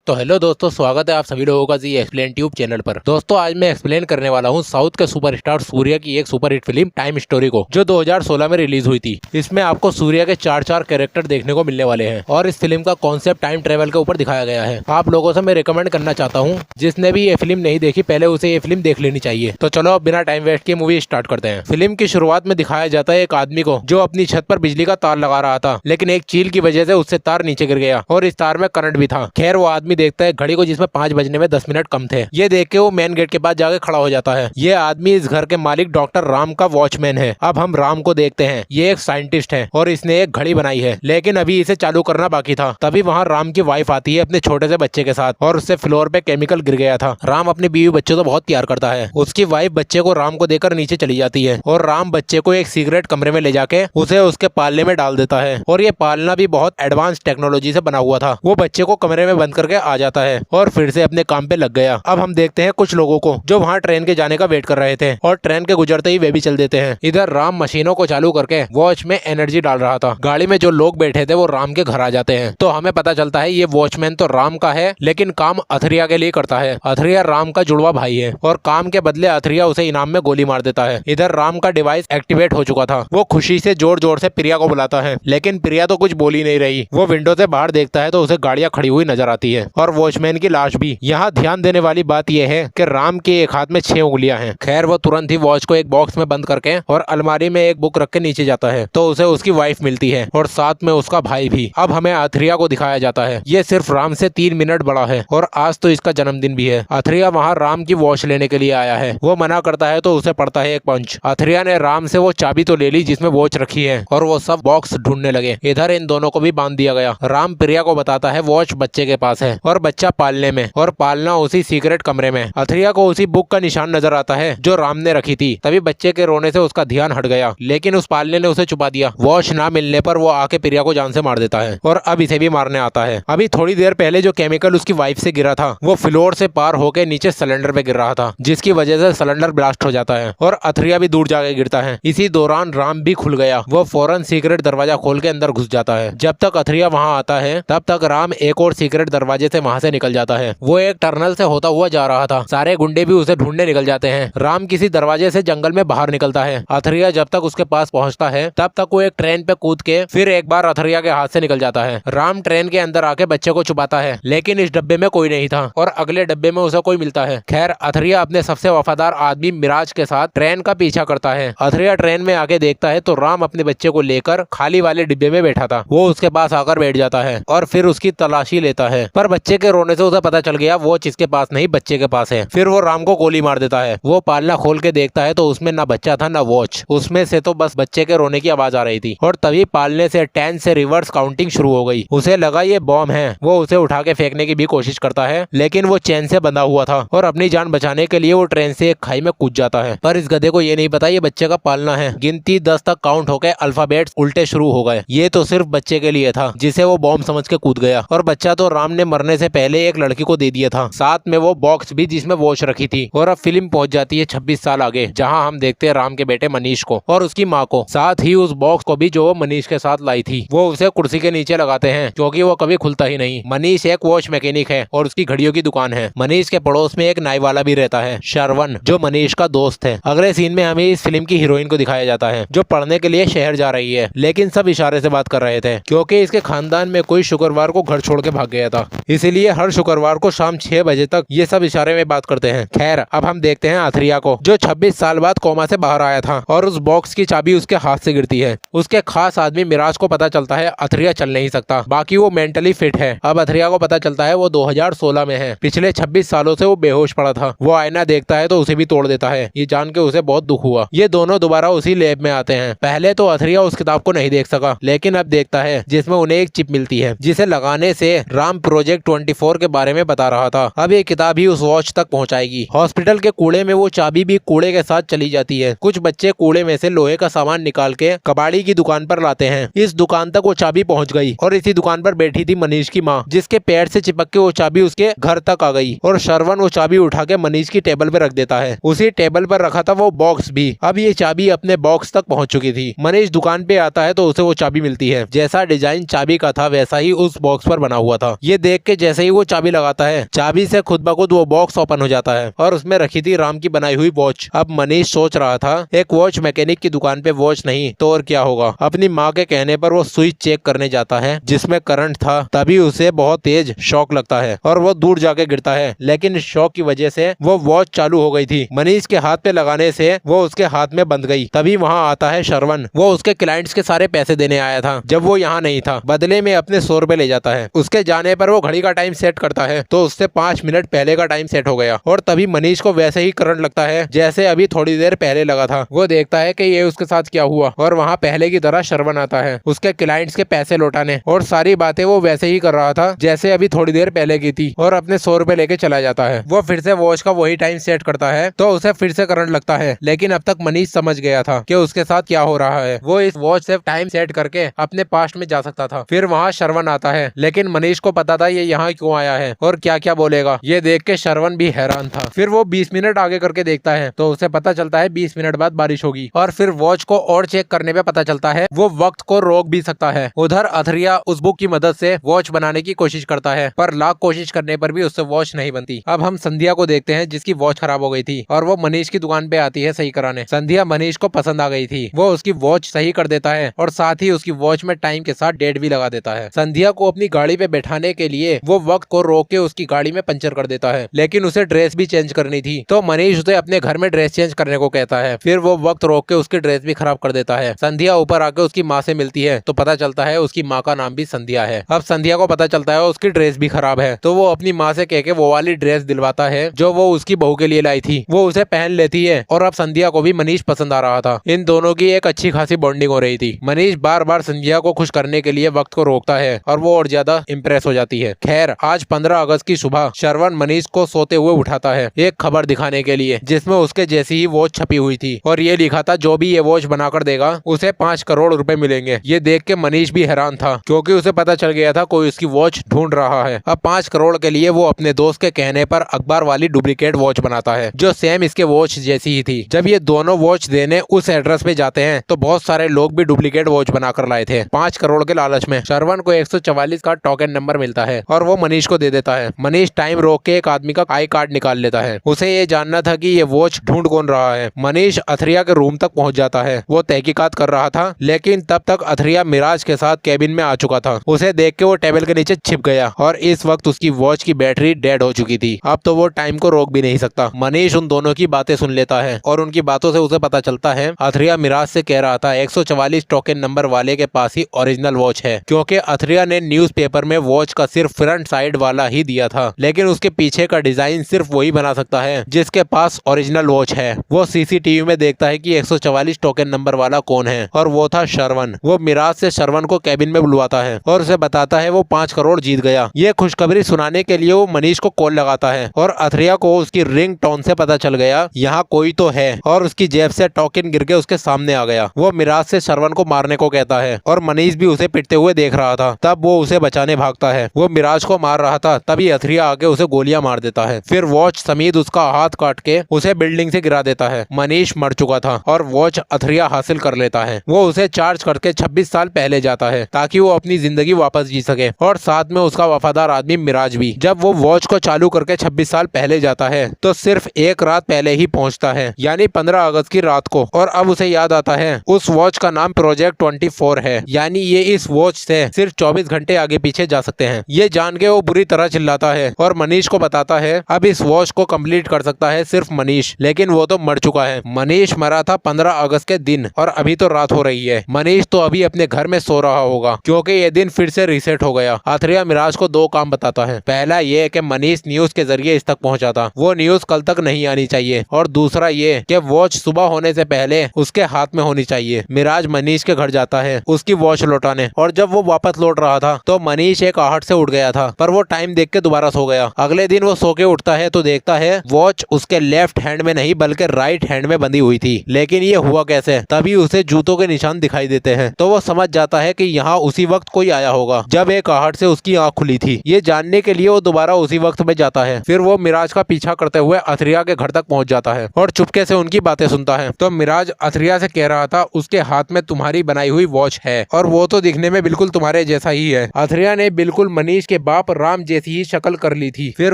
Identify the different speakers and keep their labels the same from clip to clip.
Speaker 1: तो हेलो दोस्तों, स्वागत है आप सभी लोगों का जी एक्सप्लेन ट्यूब चैनल पर। दोस्तों आज मैं एक्सप्लेन करने वाला हूं साउथ के सुपरस्टार सूर्या की एक super hit film time story को, जो 2016 में रिलीज हुई थी। इसमें आपको सूर्या के चार कैरेक्टर देखने को मिलने वाले हैं और इस फिल्म का कॉन्सेप्ट टाइम ट्रेवल के ऊपर दिखाया गया है। आप लोगों से मैं रिकमेंड करना चाहता हूँ, जिसने भी ये फिल्म नहीं देखी पहले उसे ये फिल्म देख लेनी चाहिए। तो चलो अब बिना टाइम वेस्ट किए मूवी स्टार्ट करते हैं। फिल्म की शुरुआत में दिखाया जाता है एक आदमी को जो अपनी छत पर बिजली का तार लगा रहा था, लेकिन एक चील की वजह से उससे तार नीचे गिर गया और इस तार में करंट भी था। खैर वो आदमी देखता है घड़ी को जिसमें 5 बजने में 10 मिनट कम थे। ये देख के वो मेन गेट के पास जाके खड़ा हो जाता है। ये आदमी इस घर के मालिक डॉक्टर राम का वॉचमैन है। अब हम राम को देखते हैं। ये एक साइंटिस्ट है और इसने एक घड़ी बनाई है, लेकिन अभी इसे चालू करना बाकी था। तभी वहाँ राम की वाइफ आती है अपने छोटे से बच्चे के साथ और उससे फ्लोर पे केमिकल गिर गया था। राम अपनी बीवी बच्चे तो बहुत प्यार करता है। उसकी वाइफ बच्चे को राम को देकर नीचे चली जाती है और राम बच्चे को एक सीक्रेट कमरे में ले जाके उसे उसके पालने में डाल देता है। और ये पालना भी बहुत एडवांस टेक्नोलॉजी से बना हुआ था। वो बच्चे को कमरे में बंद करके आ जाता है और फिर से अपने काम पे लग गया। अब हम देखते हैं कुछ लोगों को जो वहाँ ट्रेन के जाने का वेट कर रहे थे और ट्रेन के गुजरते ही वे भी चल देते हैं। इधर राम मशीनों को चालू करके वॉच में एनर्जी डाल रहा था। गाड़ी में जो लोग बैठे थे वो राम के घर आ जाते हैं। तो हमें पता चलता है ये वॉचमैन तो राम का है, लेकिन काम अथरिया के लिए करता है। अथरिया राम का जुड़वा भाई है और काम के बदले अथरिया उसे इनाम में गोली मार देता है। इधर राम का डिवाइस एक्टिवेट हो चुका था। वो खुशी से जोर जोर से प्रिया को बुलाता है, लेकिन प्रिया तो कुछ बोली नहीं रही। वो विंडो से बाहर देखता है तो उसे गाड़ियां खड़ी हुई नजर आती है और वॉचमैन की लाश भी। यहाँ ध्यान देने वाली बात यह है कि राम के एक हाथ में 6 उंगलियां हैं। खैर वो तुरंत ही वॉच को एक बॉक्स में बंद करके और अलमारी में एक बुक रख के नीचे जाता है तो उसे उसकी वाइफ मिलती है और साथ में उसका भाई भी। अब हमें अथरिया को दिखाया जाता है। ये सिर्फ राम से 3 मिनट बड़ा है और आज तो इसका जन्मदिन भी है। अथरिया वहाँ राम की वॉच लेने के लिए आया है। वो मना करता है तो उसे पड़ता है एक पंच। अथरिया ने राम से वो चाबी तो ले ली जिसमें वॉच रखी है और वो सब बॉक्स ढूंढने लगे। इधर इन दोनों को भी बांध दिया गया। राम प्रिया को बताता है वॉच बच्चे के पास है और बच्चा पालने में और पालना उसी सीक्रेट कमरे में। अथरिया को उसी बुक का निशान नजर आता है जो राम ने रखी थी। तभी बच्चे के रोने से उसका ध्यान हट गया, लेकिन उस पालने ने उसे छुपा दिया। वॉच ना मिलने पर वो आके प्रिया को जान से मार देता है और अब इसे भी मारने आता है। अभी थोड़ी देर पहले जो केमिकल उसकी वाइफ से गिरा था वो फ्लोर से पार होकर नीचे सिलेंडर पे गिर रहा था, जिसकी वजह से सिलेंडर ब्लास्ट हो जाता है और अथरिया भी दूर जाके गिरता है। इसी दौरान राम भी खुल गया। वो फौरन सीक्रेट दरवाजा खोल के अंदर घुस जाता है। जब तक अथरिया वहाँ आता है तब तक राम एक और सीक्रेट दरवाजे से वहाँ से निकल जाता है। वो एक टनल से होता हुआ जा रहा था। सारे गुंडे भी उसे ढूंढने निकल जाते हैं। राम किसी दरवाजे से जंगल में बाहर निकलता है। अथरिया जब तक उसके पास पहुंचता है तब तक वो एक ट्रेन पे कूद के फिर एक बार अथरिया के हाथ से निकल जाता है। राम ट्रेन के अंदर आके बच्चे को छुपाता है, लेकिन इस डब्बे में कोई नहीं था और अगले डब्बे में उसे कोई मिलता है। खैर अथरिया अपने सबसे वफादार आदमी मिराज के साथ ट्रेन का पीछा करता है। अथरिया ट्रेन में आके देखता है तो राम अपने बच्चे को लेकर खाली वाले डिब्बे में बैठा था। वो उसके पास आकर बैठ जाता है और फिर उसकी तलाशी लेता है, पर बच्चे के रोने से उसे पता चल गया वॉच इसके पास नहीं बच्चे के पास है। फिर वो राम को गोली मार देता है। वो पालना खोल के देखता है तो उसमें ना बच्चा था ना वॉच। उसमें से तो बस बच्चे के रोने की आवाज आ रही थी और तभी पालने से 10 से रिवर्स काउंटिंग शुरू हो गई। उसे लगा ये बॉम्ब है। वो उसे उठा के फेंकने की भी कोशिश करता है, लेकिन वो चेन से बंधा हुआ था और अपनी जान बचाने के लिए वो ट्रेन से एक खाई में कूद जाता है। पर इस गधे को ये नहीं पता ये बच्चे का पालना है। गिनती 10 तक काउंट होकर अल्फाबेट्स उल्टे शुरू हो गए। ये तो सिर्फ बच्चे के लिए था जिसे वो बॉम्ब समझ के कूद गया और बच्चा तो राम ने मरने से पहले एक लड़की को दे दिया था, साथ में वो बॉक्स भी जिसमें वॉच रखी थी। और अब फिल्म पहुंच जाती है 26 साल आगे, जहां हम देखते हैं राम के बेटे मनीष को और उसकी माँ को, साथ ही उस बॉक्स को भी जो वो मनीष के साथ लाई थी। वो उसे कुर्सी के नीचे लगाते हैं क्योंकि वो कभी खुलता ही नहीं। मनीष एक वॉच मैकेनिक है और उसकी घड़ियों की दुकान है। मनीष के पड़ोस में एक नाई वाला भी रहता है, श्रवण, जो मनीष का दोस्त है। अगले सीन में हमें इस फिल्म की हीरोइन को दिखाया जाता है जो पढ़ने के लिए शहर जा रही है, लेकिन सब इशारे से बात कर रहे थे क्योंकि इसके खानदान में कोई शुक्रवार को घर छोड़ के भाग गया था। इसीलिए हर शुक्रवार को शाम 6 बजे तक ये सब इशारे में बात करते हैं। खैर अब हम देखते हैं अथरिया को, जो 26 साल बाद कोमा से बाहर आया था और उस बॉक्स की चाबी उसके हाथ से गिरती है। उसके खास आदमी मिराज को पता चलता है अथरिया चल नहीं सकता, बाकी वो मेंटली फिट है। अब अथरिया को पता चलता है वो 2016 में है। पिछले 26 सालों से वो बेहोश पड़ा था। वो आईना देखता है तो उसे भी तोड़ देता है। ये जान के उसे बहुत दुख हुआ। ये दोनों दोबारा उसी लैब में आते हैं। पहले तो अथरिया उस किताब को नहीं देख सका, लेकिन अब देखता है जिसमें उन्हें एक चिप मिलती है जिसे लगाने से राम प्रोजेक्ट 24 के बारे में बता रहा था। अब ये किताब ही उस वॉच तक पहुंचाएगी। हॉस्पिटल के कूड़े में वो चाबी भी कूड़े के साथ चली जाती है। कुछ बच्चे कूड़े में से लोहे का सामान निकाल के कबाड़ी की दुकान पर लाते हैं। इस दुकान तक वो चाबी पहुंच गई और इसी दुकान पर बैठी थी मनीष की माँ, जिसके पैर से चिपक के वो चाबी उसके घर तक आ गई और श्रवण वो चाबी उठा के मनीष की टेबल पे रख देता है। उसी टेबल पर रखा था वो बॉक्स भी। अब ये चाबी अपने बॉक्स तक पहुंच चुकी थी। मनीष दुकान पे आता है तो उसे वो चाबी मिलती है। जैसा डिजाइन चाबी का था वैसा ही उस बॉक्स पर बना हुआ था। ये देख के जैसे ही वो चाबी लगाता है, चाबी से खुद ब खुद वो बॉक्स ओपन हो जाता है और उसमें रखी थी राम की बनाई हुई वॉच। अब मनीष सोच रहा था एक वॉच मैकेनिक की दुकान पे वॉच नहीं तो और क्या होगा। अपनी माँ के कहने पर वो स्विच चेक करने जाता है जिसमें करंट था। तभी उसे बहुत तेज शॉक लगता है और वो दूर जाके गिरता है, लेकिन इस शॉक की वजह से वो वॉच चालू हो गई थी। मनीष के हाथ पे लगाने से वो उसके हाथ में बंध गई। तभी वहाँ आता है श्रवण। वो उसके क्लाइंट्स के सारे पैसे देने आया था जब वो यहाँ नहीं था। बदले में अपने 100 रुपए ले जाता है। उसके जाने पर वो घड़ी का टाइम सेट करता है तो उससे 5 मिनट पहले का टाइम सेट हो गया और तभी मनीष को वैसे ही करंट लगता है जैसे अभी थोड़ी देर पहले लगा था। वो देखता है कि ये उसके साथ क्या हुआ और वहाँ पहले की तरह श्रवण आता है उसके क्लाइंट्स के पैसे लौटाने और सारी बातें वो वैसे ही कर रहा था जैसे अभी थोड़ी देर पहले की थी और अपने 100 रुपए लेके चला जाता है। वो फिर से वॉच का वही टाइम सेट करता है तो उसे फिर से करंट लगता है, लेकिन अब तक मनीष समझ गया था कि उसके साथ क्या हो रहा है। वो इस वॉच से टाइम सेट करके अपने पास्ट में जा सकता था। फिर वहाँ श्रवण आता है, लेकिन मनीष को पता था ये यहाँ क्यों आया है और क्या क्या बोलेगा। ये देख के श्रवण भी हैरान था। फिर वो 20 मिनट आगे करके देखता है तो उसे पता चलता है 20 मिनट बाद बारिश होगी और फिर वॉच को और चेक करने पे पता चलता है वो वक्त को रोक भी सकता है। उधर अथरिया उस बुक की मदद से वॉच बनाने की कोशिश करता है पर लाख कोशिश करने पर भी उससे वॉच नहीं बनती। अब हम संध्या को देखते हैं जिसकी वॉच खराब हो गई थी और वो मनीष की दुकान पे आती है सही कराने। संध्या मनीष को पसंद आ गई थी। वो उसकी वॉच सही कर देता है और साथ ही उसकी वॉच में टाइम के साथ डेट भी लगा देता है। संध्या को अपनी गाड़ी पे बैठाने के लिए वो वक्त को रोक के उसकी गाड़ी में पंचर कर देता है, लेकिन उसे ड्रेस भी चेंज करनी थी तो मनीष उसे अपने घर में ड्रेस चेंज करने को कहता है। फिर वो वक्त रोक के उसकी ड्रेस भी खराब कर देता है। संध्या ऊपर आके उसकी माँ से मिलती है तो पता चलता है उसकी माँ का नाम भी संध्या है। अब संध्या को पता चलता है उसकी ड्रेस भी खराब है तो वो अपनी माँ से कह के वो वाली ड्रेस दिलवाता है जो वो उसकी बहू के लिए लाई थी। वो उसे पहन लेती है और अब संध्या को भी मनीष पसंद आ रहा था। इन दोनों की एक अच्छी खासी बॉन्डिंग हो रही थी। मनीष बार बार संध्या को खुश करने के लिए वक्त को रोकता है और वो और ज्यादा इम्प्रेस हो जाती है। खैर आज 15 अगस्त की सुबह श्रवण मनीष को सोते हुए उठाता है एक खबर दिखाने के लिए जिसमें उसके जैसी ही वॉच छपी हुई थी और ये लिखा था जो भी ये वॉच बनाकर देगा उसे 5 करोड़ रुपए मिलेंगे। ये देख के मनीष भी हैरान था क्योंकि उसे पता चल गया था कोई उसकी वॉच ढूंढ रहा है। अब 5 करोड़ के लिए वो अपने दोस्त के कहने पर अखबार वाली डुप्लीकेट वॉच बनाता है जो सेम इसके वॉच जैसी ही थी। जब ये दोनों वॉच देने उस एड्रेस पे जाते हैं तो बहुत सारे लोग भी डुप्लीकेट वॉच बनाकर लाए थे। 5 करोड़ के लालच में श्रवण को 144 का टोकन नंबर मिलता है और वो मनीष को दे देता है। मनीष टाइम रोक के एक आदमी का आई कार्ड निकाल लेता है। उसे ये जानना था कि ये वॉच ढूंढ कौन रहा है। मनीष अथरिया के रूम तक पहुंच जाता है। वो तहकीकात कर रहा था, लेकिन तब तक अथरिया मिराज के साथ कैबिन में आ चुका था। उसे देख के वो टेबल के नीचे छिप गया और इस वक्त उसकी वॉच की बैटरी डेड हो चुकी थी। अब तो वो टाइम को रोक भी नहीं सकता। मनीष उन दोनों की बातें सुन लेता है और उनकी बातों से उसे पता चलता है अथरिया मिराज से कह रहा था 144 टोकन नंबर वाले के पास ही ओरिजिनल वॉच है, क्योंकि अथरिया ने न्यूज़पेपर में वॉच का सिर्फ फ्रंट साइड वाला ही दिया था, लेकिन उसके पीछे का डिजाइन सिर्फ वही बना सकता है जिसके पास ओरिजिनल वॉच है। वो सीसीटीवी में देखता है कि 144 टोकन नंबर वाला कौन है और वो था श्रवण। वो मिराज से श्रवण को कैबिन में बुलवाता है और उसे बताता है वो 5 करोड़ जीत गया। ये खुशखबरी सुनाने के लिए वो मनीष को कॉल लगाता है और अथरिया को उसकी रिंग टोन से पता चल गया यहाँ कोई तो है और उसकी जेब से टोकन गिर के उसके सामने आ गया। वो मिराज से श्रवण को मारने को कहता है और मनीष भी उसे पिटते हुए देख रहा था। तब वो उसे बचाने भागता है। वो मिराज को मार रहा था तभी अथरिया आके उसे गोलियां मार देता है। फिर वॉच समेत उसका हाथ काट के उसे बिल्डिंग से गिरा देता है। मनीष मर चुका था और वॉच अथरिया हासिल कर लेता है। वो उसे चार्ज करके 26 साल पहले जाता है ताकि वो अपनी जिंदगी वापस जी सके और साथ में उसका वफादार आदमी मिराज भी। जब वो वॉच को चालू करके 26 साल पहले जाता है तो सिर्फ एक रात पहले ही पहुंचता है, यानी 15 अगस्त की रात को। और अब उसे याद आता है उस वॉच का नाम प्रोजेक्ट 24 है, यानी ये इस वॉच से सिर्फ 24 घंटे आगे पीछे जा सकते हैं। ये जान के वो बुरी तरह चिल्लाता है और मनीष को बताता है अब इस वॉच को कंप्लीट कर सकता है सिर्फ मनीष, लेकिन वो तो मर चुका है। मनीष मरा था 15 अगस्त के दिन और अभी तो रात हो रही है। मनीष तो अभी अपने घर में सो रहा होगा क्योंकि ये दिन फिर से रीसेट हो गया। अथरिया मिराज को 2 काम बताता है। पहला ये कि मनीष न्यूज के जरिए इस तक पहुंचा था, वो न्यूज कल तक नहीं आनी चाहिए, और दूसरा ये कि वॉच सुबह होने से पहले उसके हाथ में होनी चाहिए। मिराज मनीष के घर जाता है उसकी वॉच लौटाने, और जब वो वापस लौट रहा था तो मनीष एक आहट से उठ गया था, पर वो टाइम देख के दोबारा सो गया। अगले दिन वो सो के उठता है तो देखता है वॉच उसके लेफ्ट हैंड में नहीं बल्कि राइट हैंड में बंधी हुई थी। लेकिन ये हुआ कैसे? तभी उसे जूतों के निशान दिखाई देते हैं तो वो समझ जाता है कि यहाँ उसी वक्त कोई आया होगा जब एक आहट से उसकी आंख खुली थी। ये जानने के लिए वो दोबारा उसी वक्त में जाता है। फिर वो मिराज का पीछा करते हुए अथरिया के घर तक पहुंच जाता है और चुपके से उनकी बातें सुनता है। तो मिराज अथरिया से कह रहा था उसके हाथ में तुम्हारी बनाई हुई वॉच है और वो तो दिखने में बिल्कुल तुम्हारे जैसा ही है। अथरिया ने बिल्कुल मनीष के बाप राम जैसी ही शक्ल कर ली थी। फिर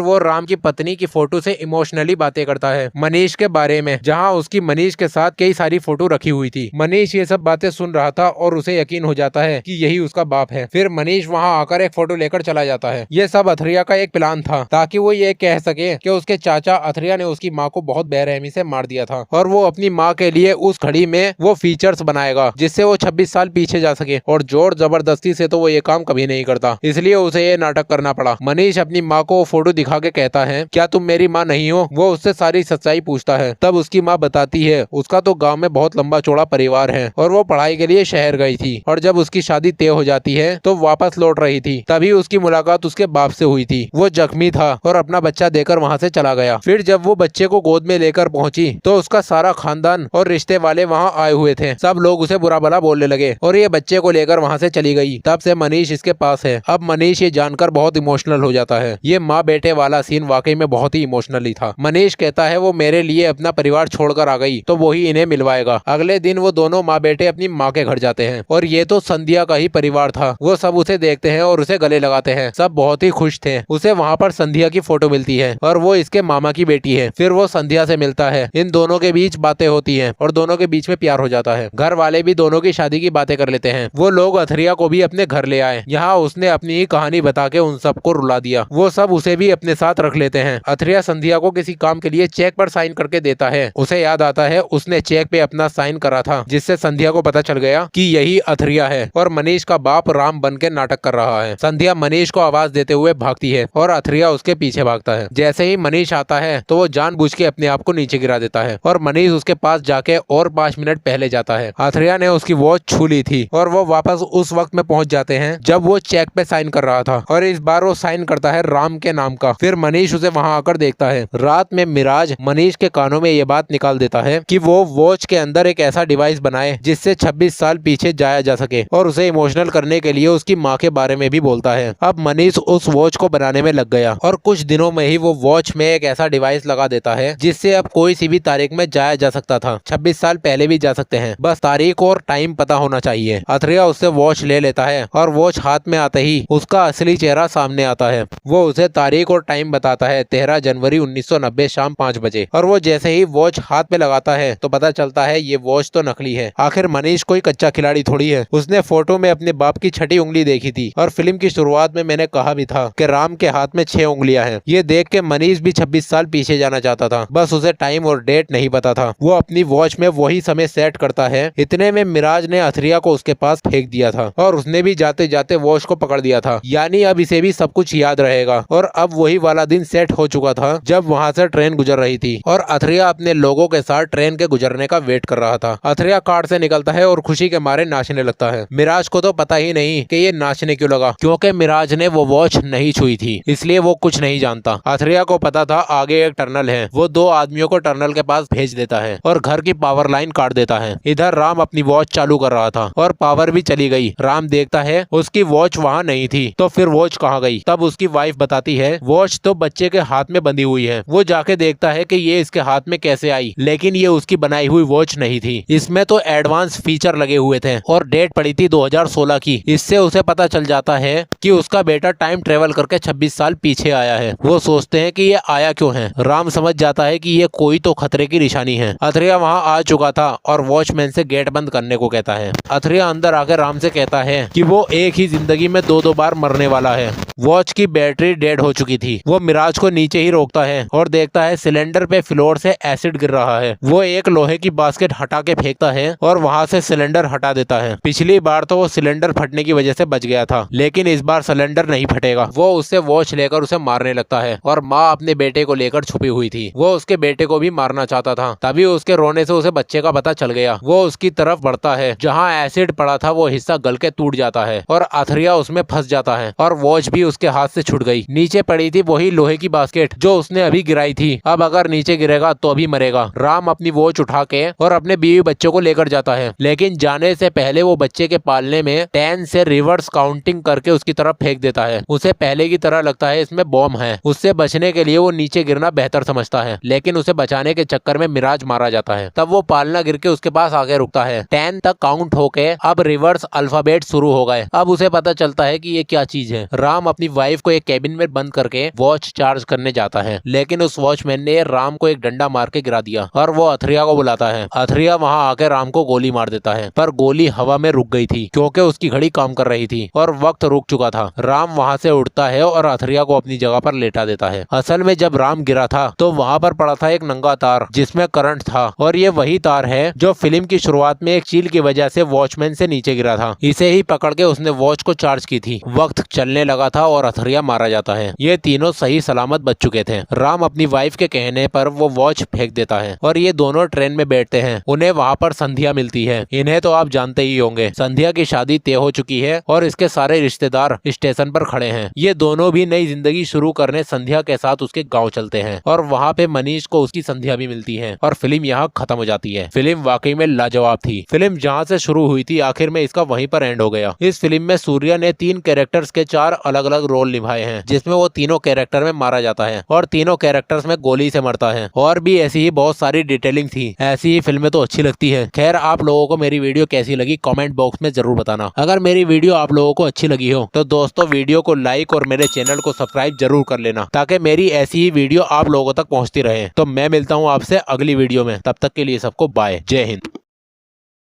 Speaker 1: वो राम की पत्नी की फोटो से इमोशनली बातें करता है मनीष के बारे में, जहाँ उसकी मनीष के साथ कई सारी फोटो रखी हुई थी। मनीष ये सब बातें सुन रहा था और उसे यकीन हो जाता है कि यही उसका बाप है। फिर मनीष वहाँ आकर एक फोटो लेकर चला जाता है। ये सब अथरिया का एक प्लान था ताकि वो ये कह सके कि उसके चाचा अथरिया ने उसकी माँ को बहुत बेरहमी से मार दिया था और वो अपनी माँ के लिए उस घड़ी में वो फीचर्स बनाएगा जिससे वो 26 साल पीछे जा सके। और जोर जबरदस्ती से तो वो ये काम कभी नहीं करता, इसलिए उसे ये नाटक करना पड़ा। मनीष अपनी माँ को फोटो दिखा के कहता है, क्या तुम मेरी माँ नहीं हो? वो उससे सारी सच्चाई पूछता है। तब उसकी माँ बताती है उसका तो गाँव में बहुत लंबा चौड़ा परिवार है और वो पढ़ाई के लिए शहर गई थी और जब उसकी शादी तय हो जाती है तो वापस लौट रही थी, तभी उसकी मुलाकात उसके बाप से हुई थी। वो जख्मी था और अपना बच्चा देकर वहाँ से चला गया। फिर जब वो बच्चे को गोद में लेकर पहुंची तो उसका सारा खानदान और रिश्ते वाले वहाँ आए हुए थे। सब लोग उसे बुरा भला बोलने लगे और ये बच्चे को लेकर वहाँ से चली गई। तब से मनीष इसके पास है। अब मनीष ये जानकर बहुत इमोशनल हो जाता है। ये माँ बेटे वाला सीन वाकई में बहुत ही इमोशनली था। मनीष कहता है वो मेरे लिए अपना परिवार छोड़कर आ गई तो वही इन्हें मिलवाएगा। अगले दिन वो दोनों माँ बेटे अपनी माँ के घर जाते हैं और ये तो संध्या का ही परिवार था। वो सब उसे देखते हैं और उसे गले लगाते हैं। सब बहुत ही खुश थे। उसे वहाँ पर संध्या की फोटो मिलती है और वो इसके मामा की बेटी है। फिर वो संध्या से मिलता है। इन दोनों के बीच बातें होती हैं और दोनों के बीच में प्यार हो जाता है। घर वाले भी दोनों की शादी की बातें कर लेते हैं। वो लोग अथरिया को भी अपने घर ले आए। यहाँ उसने अपनी ही कहानी बता के उन सबको रुला दिया। वो सब उसे भी अपने साथ रख लेते हैं। अथरिया संध्या को किसी काम के लिए चेक पर साइन करके देता है। उसे याद आता है उसने चेक पे अपना साइन करा था, जिससे संध्या को पता चल गया कि यही अथरिया है और मनीष का बाप राम बन के नाटक कर रहा है। संध्या मनीष को आवाज देते हुए भागती है और अथरिया उसके पीछे भागता है। जैसे ही मनीष आता है तो वो जानबूझ के अपने आप को नीचे गिरा देता है और मनीष उसके पास जाके और 5 मिनट पहले जाता है। अथरिया ने उसकी वॉच छू ली थी और वो वापस उस वक्त में पहुंच जाते हैं जब वो चेक पे साइन कर रहा था और इस बार वो साइन करता है राम के नाम का। फिर मनीष उसे वहां आकर देखता है। रात में मिराज मनीष के कानों में ये बात निकाल देता है कि वो वॉच के अंदर एक ऐसा डिवाइस बनाए जिससे 26 साल पीछे जाया जा सके और उसे इमोशनल करने के लिए उसकी माँ के बारे में भी बोलता है। अब मनीष उस वॉच को बनाने में लग गया और कुछ दिनों में ही वो वॉच में एक ऐसा डिवाइस लगा देता है जिससे अब कोई सी भी तारीख में जाया जा सकता था। 26 साल पहले भी जा सकते हैं, बस तारीख और टाइम पता होना चाहिए। अथरिया उससे वॉच ले लेता है और वॉच हाथ में आते ही उसका असली चेहरा सामने आता है। वो उसे तारीख और टाइम बताता है 13 जनवरी 1990 शाम 5 बजे और वो जैसे ही वॉच हाथ में लगाता है तो पता चलता है ये वॉच तो नकली है। आखिर मनीष कोई कच्चा खिलाड़ी थोड़ी है। उसने फोटो में अपने बाप की छठी उंगली देखी थी और फिल्म की शुरुआत में मैंने कहा भी था कि राम के हाथ में 6 उंगलियां हैं। ये देख के मनीष भी 26 साल पीछे जाना चाहता था, बस उसे टाइम और डेट नहीं पता था। वो अपनी वॉच में वही समय सेट करता है। इतने में मिराज ने अथरिया को उसके पास फेंक दिया था और उसने भी जाते जाते वॉच को पकड़ दिया था। यानी अब इसे भी सब कुछ याद रहेगा और अब वही वाला दिन सेट हो चुका था जब वहाँ से ट्रेन गुजर रही थी और अथरिया अपने लोगों के साथ ट्रेन के गुजरने का वेट कर रहा था। अथरिया कार से निकलता है और खुशी के मारे नाचने लगता है। मिराज को तो पता ही नहीं कि ये नाचने क्यों लगा, क्योंकि मिराज ने वो वॉच नहीं छुई थी, इसलिए वो कुछ नहीं जानता। अथरिया को पता था आगे एक टनल है। वो 2 आदमियों को टनल के पास भेज देता है और घर की पावर लाइन काट देता है। इधर राम अपनी वॉच चालू कर रहा था और पावर भी चली गई। राम देखता है उसकी वॉच वहाँ नहीं थी, तो फिर वॉच कहाँ गई? तब उसकी वाइफ बताती है वॉच तो बच्चे के हाथ में बंधी हुई है। वो जाके देखता है कि ये इसके हाथ में कैसे आई, लेकिन ये उसकी बनाई हुई वॉच नहीं थी। इसमें तो एडवांस फीचर लगे हुए थे और डेट पड़ी थी 2016 की। इससे उसे पता चल जाता है कि उसका बेटा टाइम ट्रेवल करके 26 साल पीछे आया है। वो सोचते हैं कि ये आया क्यों है। राम समझ जाता है कि ये कोई तो खतरे की निशानी है। अथरिया वहाँ आ चुका था और वॉचमैन से गेट बंद करने को कहता है। अथरिया अंदर आकर राम से कहता है कि वो एक ही जिंदगी में 2-2 बार मरने वाला है। वॉच की बैटरी डेड हो चुकी थी। वो मिराज को नीचे ही रोकता है और देखता है सिलेंडर पे फ्लोर से एसिड गिर रहा है। वो एक लोहे की बास्केट हटा के फेंकता है और वहाँ से सिलेंडर हटा देता है। पिछली बार तो वो सिलेंडर फटने की वजह से बच गया था, लेकिन इस बार सिलेंडर नहीं फटेगा। वो उससे वॉच लेकर उसे मारने लगता है और माँ अपने बेटे को लेकर छुपी हुई थी। वो उसके बेटे को भी मारना चाहता था। तभी उसके रोने से उसे बच्चे का पता चल गया। वो उसकी तरफ बढ़ता है। जहाँ एसिड पड़ा था वो हिस्सा गल के टूट जाता है और अथरिया उसमें फंस जाता है और वॉच भी उसके हाथ से छूट गई। नीचे पड़ी थी वही लोहे की बास्केट जो उसने अभी गिराई थी। अब अगर नीचे गिरेगा तो अभी मरेगा। राम अपनी वॉच उठा के और अपने बीवी बच्चों को लेकर जाता है, लेकिन जाने से पहले वो बच्चे के पालने में 10 से रिवर्स काउंटिंग करके उसकी तरफ फेंक देता है। उसे पहले की तरह लगता है इसमें बॉम्ब है। उससे बचने के लिए वो नीचे गिरना बेहतर समझता है, लेकिन उसे बचाने के चक्कर में मिराज मारा जाता है। तब वो पालना गिर के उसके पास आगे रुकता है। 10 तक काउंट होके अब रिवर्स अल्फाबेट शुरू हो गए। अब उसे पता चलता है कि ये क्या चीज है। राम अपनी वाइफ को एक कैबिन में बंद करके वॉच चार्ज करने जाता है, लेकिन उस वॉचमैन ने राम को एक डंडा मार के गिरा दिया और वो अथरिया को बुलाता है। अथरिया वहां आकर राम को गोली मार देता है, पर गोली हवा में रुक गई थी क्योंकि उसकी घड़ी काम कर रही थी और वक्त रुक चुका था। राम वहां से उठता है और अथरिया को अपनी जगह पर लेटा देता है। असल में जब राम गिरा था तो वहां पर पड़ा था एक नंगा तार जिसमें करंट था, और ये वही तार है जो फिल्म की शुरुआत में एक चील की वजह से वॉचमैन से नीचे गिरा था। इसे ही पकड़ के उसने वॉच को चार्ज की थी। वक्त चलने लगा था और अथरिया मारा जाता है। ये तीनों सही सलामत बच चुके थे। राम अपनी वाइफ के कहने पर वो वॉच फेंक देता है और ये दोनों ट्रेन में बैठते हैं। उन्हें वहाँ पर संध्या मिलती है। इन्हें तो आप जानते ही होंगे, संध्या की शादी तय हो चुकी है और इसके सारे रिश्तेदार स्टेशन पर खड़े हैं। ये दोनों भी नई जिंदगी शुरू करने संध्या के साथ उसके गाँव चलते हैं और वहाँ पे मनीष को उसकी संध्या भी मिलती है और फिल्म यहाँ खत्म हो जाती है। फिल्म वाकई में लाजवाब थी। फिल्म जहाँ से शुरू हुई थी आखिर में इसका वहीं पर एंड हो गया। इस फिल्म में सूर्या ने 3 कैरेक्टर्स के 4 अलग अलग रोल निभाए हैं, जिसमें वो तीनों कैरेक्टर में मारा जाता है और तीनों कैरेक्टर्स में गोली से मरता है। और भी ऐसी ही बहुत सारी डिटेलिंग थी। ऐसी ही फिल्में तो अच्छी लगती है। खैर, आप लोगों को मेरी वीडियो कैसी लगी कमेंट बॉक्स में जरूर बताना। अगर मेरी वीडियो आप लोगों को अच्छी लगी हो तो दोस्तों वीडियो को लाइक और मेरे चैनल को सब्सक्राइब जरूर कर लेना, ताकि मेरी ऐसी ही वीडियो आप लोगों तक पहुंचती रहे। तो मैं मिलता हूं आपसे अगली वीडियो में। तब तक के लिए सबको बाय। जय हिंद।